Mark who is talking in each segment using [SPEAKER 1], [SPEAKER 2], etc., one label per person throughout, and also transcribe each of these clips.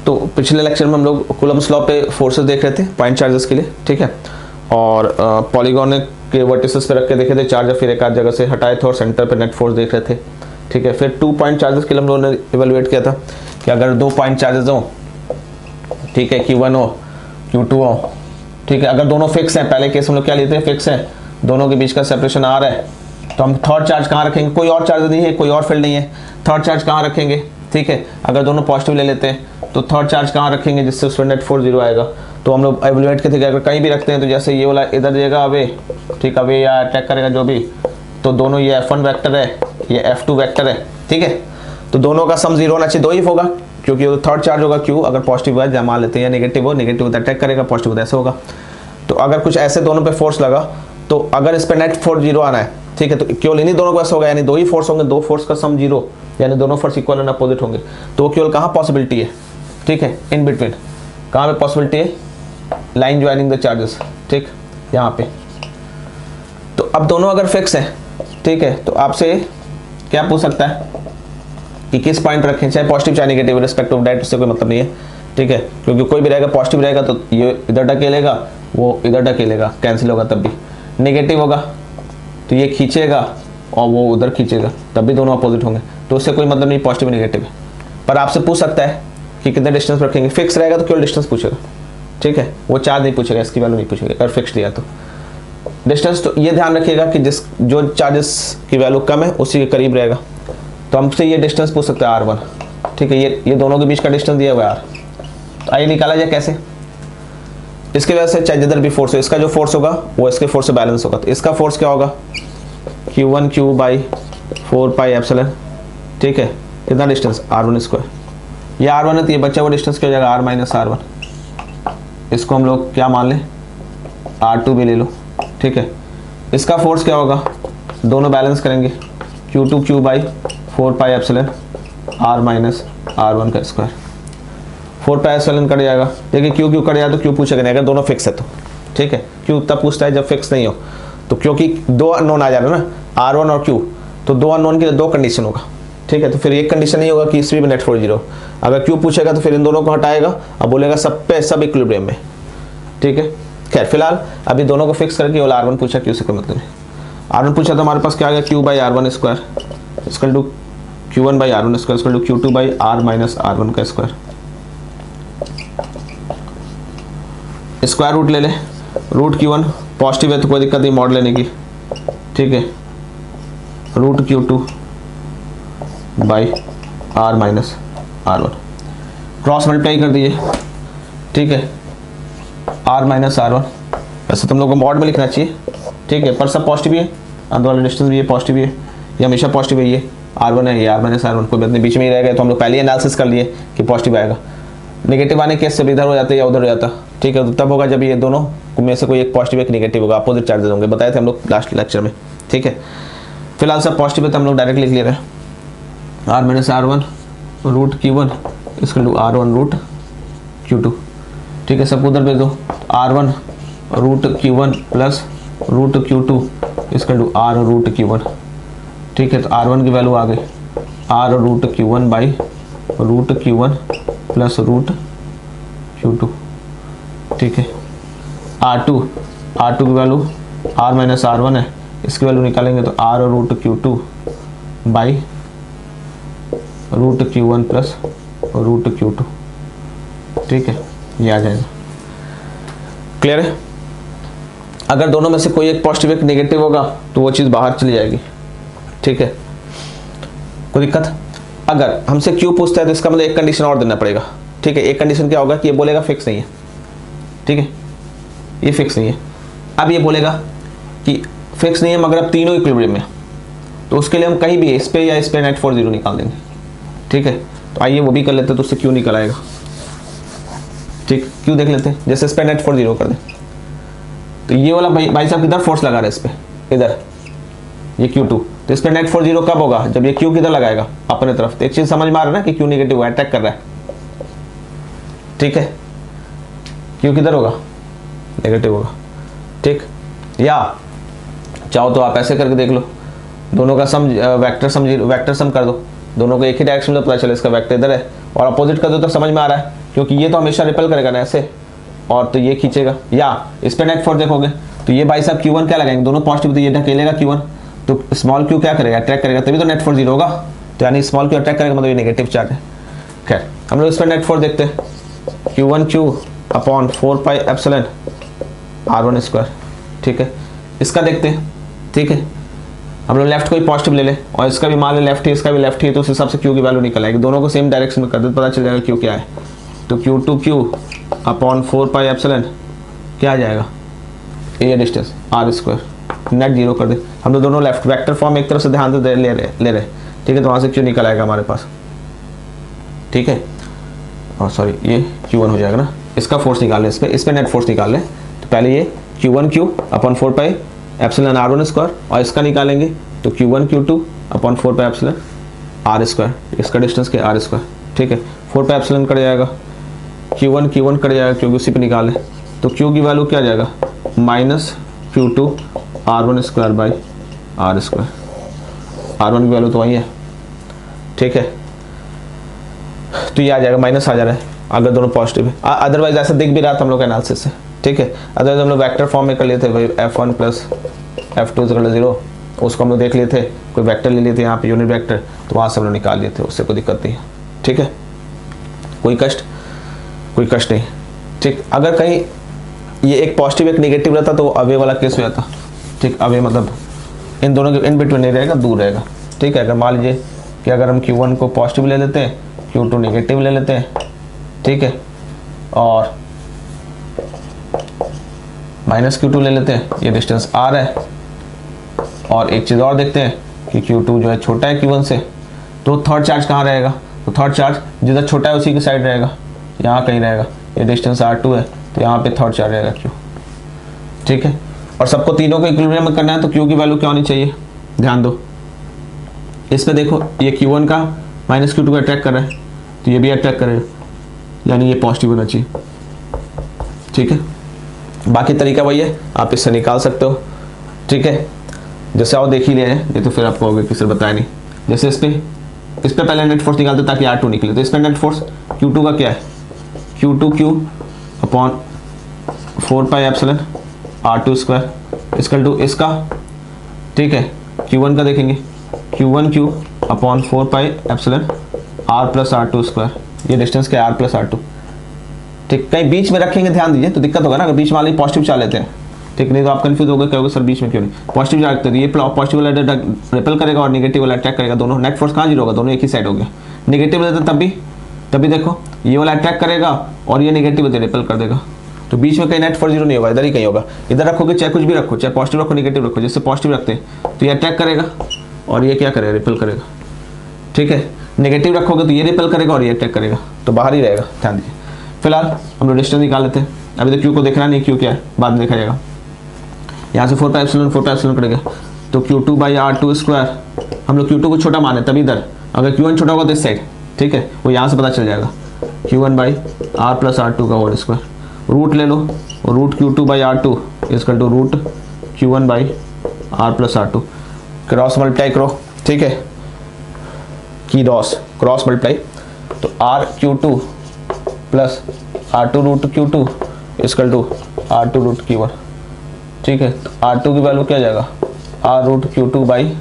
[SPEAKER 1] तो पिछले लेक्चर में हम लोग कूलम्ब्स लॉ पे फोर्सेस देख रहे थे पॉइंट चार्जेस के लिए, ठीक है, और पॉलीगॉन के वर्टिसेस पे रख के देखे थे चार्ज, फिर एक आध जगह से हटाए थे और सेंटर पे नेट फोर्स देख रहे थे, ठीक है। फिर 2 पॉइंट चार्जेस के लिए हम लोगों ने इवेलुएट किया था कि अगर 2 पॉइंट चार्जेस हो, ठीक है, Q1 हो Q2 हो, ठीक है, अगर दोनों फिक्स हैं, पहले केस हम लोग क्या लेते हैं, फिक्स है, दोनों के बीच का सेपरेशन आ रहा है, तो हम थर्ड चार्ज कहाँ रखेंगे, कोई और चार्ज नहीं है, कोई और फील्ड नहीं है, थर्ड चार्ज कहाँ रखेंगे, ठीक है। अगर दोनों पॉजिटिव ले लेते हैं तो थर्ड चार्ज कहाँ रखेंगे जिससे उसमें नेट फोर्स 0 आएगा। तो हम लोग एवेलुएट करते थे कि अगर कहीं भी रखते हैं तो जैसे ये वाला इधर देगा अवे, ठीक, अवे या अटैक करेगा जो भी, तो दोनों ये F1 वेक्टर है, ये F2 वेक्टर है, ठीक है, तो दोनों का सम 0 होना चाहिए, 2 ही होगा, क्योंकि वो थर्ड चार्ज होगा Q, अगर पॉजिटिव है जमा लेते हैं, या नेगेटिव हो, नेगेटिव तो अटैक करेगा, पॉजिटिव तो ऐसे होगा। तो अगर कुछ ऐसे दोनों पे फोर्स लगा तो अगर इस पे नेट फोर्स 0 आना है, ठीक है, तो केवल इन्हीं दोनों को ऐसा होगा, यानी 2 ही फोर्स होंगे, 2 फोर्स का सम 0, यानी दोनों फोर्स इक्वल एंड अपोजिट होंगे। तो वो केवल कहाँ पॉसिबिलिटी है, ठीक है, इन बिटवीन, कहाँ पे पॉसिबिलिटी है, लाइन ज्वाइनिंग द चार्जेस, ठीक, यहाँ पे। तो अब दोनों अगर फिक्स है, ठीक है, तो आपसे क्या पूछ सकता है कि किस पॉइंट रखें, चाहे पॉजिटिव चाहे नेगेटिव, रिस्पेक्ट ऑफ दैट, उससे कोई मतलब नहीं है, ठीक है, क्योंकि कोई भी रहेगा पॉजिटिव रहेगा तो ये इधर ढकेलेगा, वो इधर ढकेलेगा, कैंसिल होगा, तब भी नेगेटिव होगा तो ये खींचेगा और वो उधर खींचेगा, तब भी दोनों अपोजिट होंगे, तो उससे कोई मतलब नहीं पॉजिटिव नेगेटिव है। पर आपसे पूछ सकता है कि कितने डिस्टेंस रखेंगे, फिक्स रहेगा तो केवल डिस्टेंस पूछेगा, ठीक है, वो चार्ज नहीं पूछेगा, इसकी वैल्यू नहीं पूछेगा, अगर फिक्स दिया तो डिस्टेंस। तो ये ध्यान रखिएगा कि जो चार्जेस की वैल्यू कम है उसी के करीब रहेगा, तो हमसे ये डिस्टेंस पूछ सकता है R1, ठीक है, ये दोनों के बीच का डिस्टेंस दिया हुआ है R। तो आइए निकाला जाए कैसे, इसके वजह से चाहे जिधर भी फोर्स हो, इसका जो फोर्स होगा वो इसके फोर्स से बैलेंस होगा, तो इसका फोर्स क्या होगा, Q1 Q by 4 pi epsilon, ठीक है, कितना डिस्टेंस R1 स्क्वायर, ये R1 है तो ये बच्चा वो डिस्टेंस क्या हो जाएगा R माइनस R1, इसको हम लोग क्या मान लें R2 भी ले लो, ठीक है। इसका फोर्स क्या होगा, दोनों बैलेंस करेंगे, Q2 Q by 4 pi epsilon R minus R1 का स्क्वायर, 4 पाई एप्सिलॉन कट जाएगा, देखिए Q कट जाए तो Q पूछेगा नहीं, अगर दोनों फिक्स है तो, ठीक है, Q तब पूछता है जब फिक्स नहीं हो, तो क्योंकि 2 अननोन आ जा रहा है ना R1 और Q, तो 2 अननोन के लिए 2 कंडीशन होगा, ठीक है, तो फिर एक कंडीशन नहीं होगा कि इसमें भी नेट फोर्स 0, अगर Q पूछेगा तो फिर इन दोनों को हटाएगा और बोलेगा सब पे सब इक्विलिब्रियम में, ठीक है। खैर फिलहाल अभी दोनों को फिक्स करके केवल R1 पूछा, Q से कोई मतलब नहीं। R1 पूछा तो हमारे पास क्या आ गया, Q by R1 square is equal to Q1 by R1 square is equal to Q2 by R minus R1 का स्क्वायर, स्क्वायर रूट ले ले, रूट Q1 पॉजिटिव है तो कोई दिक्कत नहीं मॉड लेने की, ठीक है, root Q2 by R minus R1, cross multiply कर दीजिए, ठीक है, R माइनस R1, वैसे तुम लोग को मॉड में लिखना चाहिए, ठीक है, पर सब पॉजिटिव ही है, अंदर वाला डिस्टेंस भी ये पॉजिटिव ही है, ये हमेशा पॉजिटिव है, ये R1 है, ये R माइनस R1, कोई बात नहीं, बीच में ही रह गए तो हम लोग पहले ही एनालिसिस कर लिए कि पॉजिटिव आएगा, नेगेटिव आने केस से इधर हो जाता है या उधर हो जाता, ठीक है, तो तब होगा जब ये दोनों में से कोई एक पॉजिटिव एक नेगेटिव होगा, अपोजिट चार्जेस होंगे, बताए थे हम लोग लास्ट लेक्चर में, ठीक है। फिलहाल सब पॉजिटिव है तो हम लोग डायरेक्ट लिख ले रहे हैं R minus R1 root Q1 इसका टू R1 रूट Q2, ठीक है, सब उधर भेज दो, R1 root Q1 plus root Q2 इसका टू R रूट Q1, ठीक है, तो R1 की वैल्यू आ गई R root Q1 by root Q1 plus root Q2, ठीक है, R2 की वैल्यू R माइनस R1 है, इसकी वैल्यू निकालेंगे तो R root Q2 by root Q1 plus root Q2, ठीक है, ये आ जाएगा, क्लियर है। अगर दोनों में से कोई एक पॉजिटिव एक नेगेटिव होगा तो वो चीज़ बाहर चली जाएगी, ठीक है, कोई दिक्कत। अगर हमसे Q पूछता है तो इसका मतलब एक कंडीशन और देना पड़ेगा, ठीक है, एक कंडीशन क्या होगा कि ये बोलेगा फिक्स नहीं है, ठीक है, ये फिक्स नहीं है, अब ये बोलेगा कि फिक्स नहीं है मगर अब तीनों इक्विलिब्रियम में, तो उसके लिए हम कहीं भी इस पे या इस पे नेट फोर्स 0 निकाल देंगे, ठीक है, तो आइए वो भी कर लेते हैं, तो उससे Q निकल आएगा, ठीक, Q देख लेते हैं, जैसे इस पे नेट फोर्स 0 कर दें तो ये वाला भाई साहब किधर फोर्स लगा रहा है, इस पे इधर, ये Q2, तो इस पे नेट फोर्स 0 कब होगा, जब ये Q किधर लगाएगा अपने तरफ, तो एक चीज समझ में आ रहा है ना कि Q नेगेटिव है, अटैक कर रहा है, ठीक है, Q किधर होगा, नेगेटिव होगा, ठीक, या चाहो तो आप ऐसे करके देख लो, दोनों का सम वेक्टर सम कर दो, दोनों को एक ही डायरेक्शन में पता चले, इसका वेक्टर इधर है और अपोजिट कर दो तो समझ में आ रहा है क्योंकि ये तो हमेशा रिपेल करेगा ना ऐसे, और तो ये खींचेगा। या इस पे नेट फोर्स देखोगे तो ये भाई साहब Q1 क्या लगाएंगे, दोनों पॉजिटिव, तो ये ढकेलेगा Q1, तो स्मॉल q क्या करेगा, अट्रैक्ट करेगा, तभी तो नेट फोर्स 0 होगा। तो यानी स्मॉल q अट्रैक्ट करेगा, मतलब ये नेगेटिव चार्ज है। खैर हम लोग इस पर नेट फोर्स देखते हैं, Q1Q upon 4 pi epsilon R1 square. ठीक है, इसका देखते हैं। ठीक है, हम लोग लेफ्ट को ही पॉजिटिव ले ले और इसका भी मान ले लेफ्ट है, इसका भी लेफ्ट है, तो उस हिसाब से Q की वैल्यू निकल आएगी। दोनों को सेम डायरेक्शन में कर दे, पता चल जाएगा Q क्या है। तो Q2Q अपॉन 4 पाई एप्सिलॉन क्या आ जाएगा, ये डिस्टेंस R स्क्वायर, नेट 0 कर दे। हम लोग दोनों लेफ्ट वेक्टर फॉर्म एक तरफ से ध्यान से ले रहे। ठीक है, तो वहाँ से Q निकल आएगा हमारे पास। ठीक है, और सॉरी ये Q1 हो जाएगा ना, इसका फोर्स निकाल ले, इस पे नेट फोर्स निकाल ले। तो पहले ये Q1Q upon 4 pi epsilon R1 square, और इसका निकालेंगे तो Q1Q2 upon 4 pi epsilon R square, इसका डिस्टेंस क्या R स्क्वायर। ठीक है, 4 पाई एप्सिलॉन कट जाएगा, Q1 कट जाएगा क्योंकि उसी पे निकाले। तो Q की वैल्यू क्या आ जाएगा, minus Q2 R1 square by R square. R1 की वैल्यू तो वही है। ठीक है, तो ये आ जाएगा, माइनस आ जा रहा है अगर दोनों पॉजिटिव है। अदरवाइज ऐसा दिख भी रहा था हम लोग एनालिसिस से। ठीक है, अदरवाइज हम लोग वेक्टर फॉर्म में कर लिए थे भाई, F1 प्लस F2 इक्वल 0, उसको हम लोग देख लिए थे, कोई वेक्टर ले लिए थे यहाँ पे यूनिट वेक्टर, तो वहाँ से हम लोग निकाल लिए थे, उससे कोई दिक्कत नहीं है। ठीक है, कोई कष्ट नहीं। ठीक, अगर कहीं ये एक पॉजिटिव एक नेगेटिव रहता तो अवे वाला केस हो जाता। ठीक, अवे मतलब इन दोनों के इन बिटवीन नहीं रहेगा, दूर रहेगा। ठीक है, अगर मान लीजिए कि अगर हम Q1 को पॉजिटिव ले लेते हैं, Q2 नेगेटिव ले लेते हैं, ठीक है, और माइनस Q2 ले लेते हैं, ये डिस्टेंस R है। और एक चीज़ और देखते हैं कि Q2 जो है छोटा है Q1 से, तो थर्ड चार्ज कहाँ रहेगा, तो थर्ड चार्ज जिधर छोटा है उसी की साइड रहेगा, यहाँ कहीं रहेगा। ये डिस्टेंस R2 है, तो यहाँ पे थर्ड चार्ज रहेगा Q। ठीक है, और सबको तीनों को इक्विलिब्रियम में करना है, तो Q की वैल्यू क्या होनी चाहिए, ध्यान दो इस पे। देखो ये Q1 का माइनस Q2 को अट्रैक्ट कर रहा है, तो ये भी अट्रैक्ट करेगा, यानी ये पॉजिटिव होना चाहिए। ठीक है, बाकी तरीका वही है, आप इससे निकाल सकते हो। ठीक है, जैसे और देख ही लिया है, ये तो फिर आप कहोगे कि सर बताया नहीं। जैसे इस पे पहले नेट फोर्स निकालते ताकि R2 निकले, तो इस पे नेट फोर्स Q2 का क्या है, Q2Q upon 4 pi epsilon R2 square equal to इसका। ठीक है, Q1 का देखेंगे, Q1Q upon 4 pi epsilon R plus R2 square, ये डिस्टेंस क्या है R प्लस R2। ठीक, कहीं बीच में रखेंगे, ध्यान दीजिए, तो दिक्कत होगा ना, अगर बीच में पॉजिटिव चार्ज लेते हैं। ठीक, नहीं तो आप कंफ्यूज हो गए, कहोगे सर बीच में क्यों नहीं, पॉजिटिव चार्ज रखते हैं, ये पॉजिटिव वाला रिपेल करेगा और नेगेटिव वाला अट्रैक्ट करेगा, दोनों नेट फोर्स कहाँ 0 होगा, दोनों एक ही साइड हो गया। नेगेटिव लेते तभी देखो ये वाला अट्रैक्ट करेगा और ये नेगेटिव रिपेल कर देगा, तो बीच में कहीं नेट फोर्स 0 नहीं होगा, इधर ही कहीं होगा। इधर रखोगे चाहे कुछ भी रखो, चाहे पॉजिटिव रखो नेगेटिव रखो, जैसे पॉजिटिव रखते हैं तो ये अट्रैक्ट करेगा और ये क्या करेगा, रिपेल करेगा। ठीक है, नेगेटिव रखोगे तो ये रिपेल करेगा और ये अटैक करेगा, तो बाहर ही रहेगा, ध्यान दीजिए। फिलहाल हम लोग डिस्टेंस निकाल लेते हैं, अभी तो Q को देखना नहीं, Q क्या है बाद में देखा जाएगा। यहाँ से 4 पाई एप्सिलॉन करेगा, तो Q2 बाई R2 स्क्वायर, हम लोग Q2 को छोटा माने तभी इधर, अगर Q1 छोटा होगा तो इस साइड। ठीक है, वो यहाँ से पता चल जाएगा, Q1 by R plus R2 का होल स्क्वायर, रूट ले लो, और root Q2 by R2 equal to root Q1 by R plus R2, cross multiply करो। ठीक है, की क्रॉस मल्टीप्लाई, तो RQ2 plus R2 root Q2 equal to R2 root Q1। ठीक है, तो R2 की वैल्यू क्या जाएगा, R root Q2 by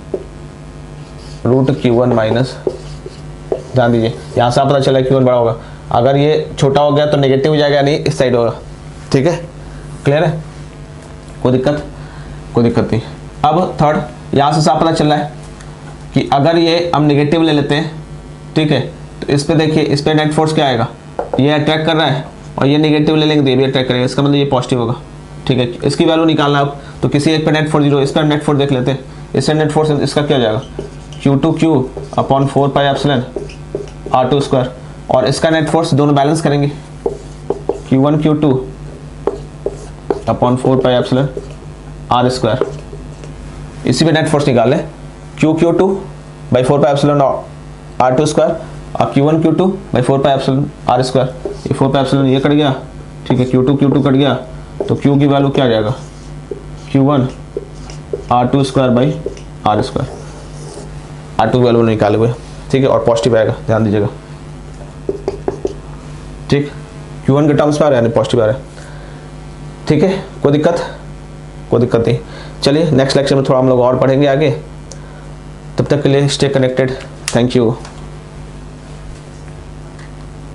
[SPEAKER 1] root Q1 minus, ध्यान दीजिए यहाँ से पता चला Q1 बड़ा होगा, अगर ये छोटा हो गया तो नेगेटिव हो जाएगा, नहीं इस साइड होगा। ठीक है, क्लियर है, कोई दिक्कत नहीं। अब थर्ड यहाँ से साफ पता चल रहा है कि अगर ये हम नेगेटिव ले लेते हैं, ठीक है, तो इस पे देखिए, इस पे नेट फोर्स क्या आएगा, ये अट्रैक्ट कर रहा है और ये नेगेटिव ले लेंगे तो ये भी अट्रैक्ट करेगा, इसका मतलब ये पॉजिटिव होगा। ठीक है, इसकी वैल्यू निकालना अब, तो किसी एक पे नेट फोर्स 0, इस पर नेट फोर्स देख लेते हैं, इससे नेट फोर्स इसका क्या हो जाएगा, Q2Q upon 4 pi epsilon R2 square, और इसका नेट फोर्स दोनों बैलेंस करेंगे, Q1Q2 upon 4 pi epsilon R square, इसी पे नेट फोर्स निकाल लें, Q2 by 4 pi epsilon R2 square और Q1Q2 by 4 pi epsilon R square, ये 4 पाई एप्सिलॉन ये कट गया। ठीक है, Q2 कट गया, तो Q की वैल्यू क्या आ जाएगा, Q1 R2 square by R square, R2 की वैल्यू निकाले हुए। ठीक है, और पॉजिटिव आएगा, ध्यान दीजिएगा। ठीक, Q1 के टर्म्स में आ रहा है यानी पॉजिटिव आ रहा है, ठीक है, कोई दिक्कत नहीं। चलिए नेक्स्ट लेक्चर में थोड़ा हम लोग और पढ़ेंगे आगे, तब तक के लिए स्टे कनेक्टेड, थैंक यू।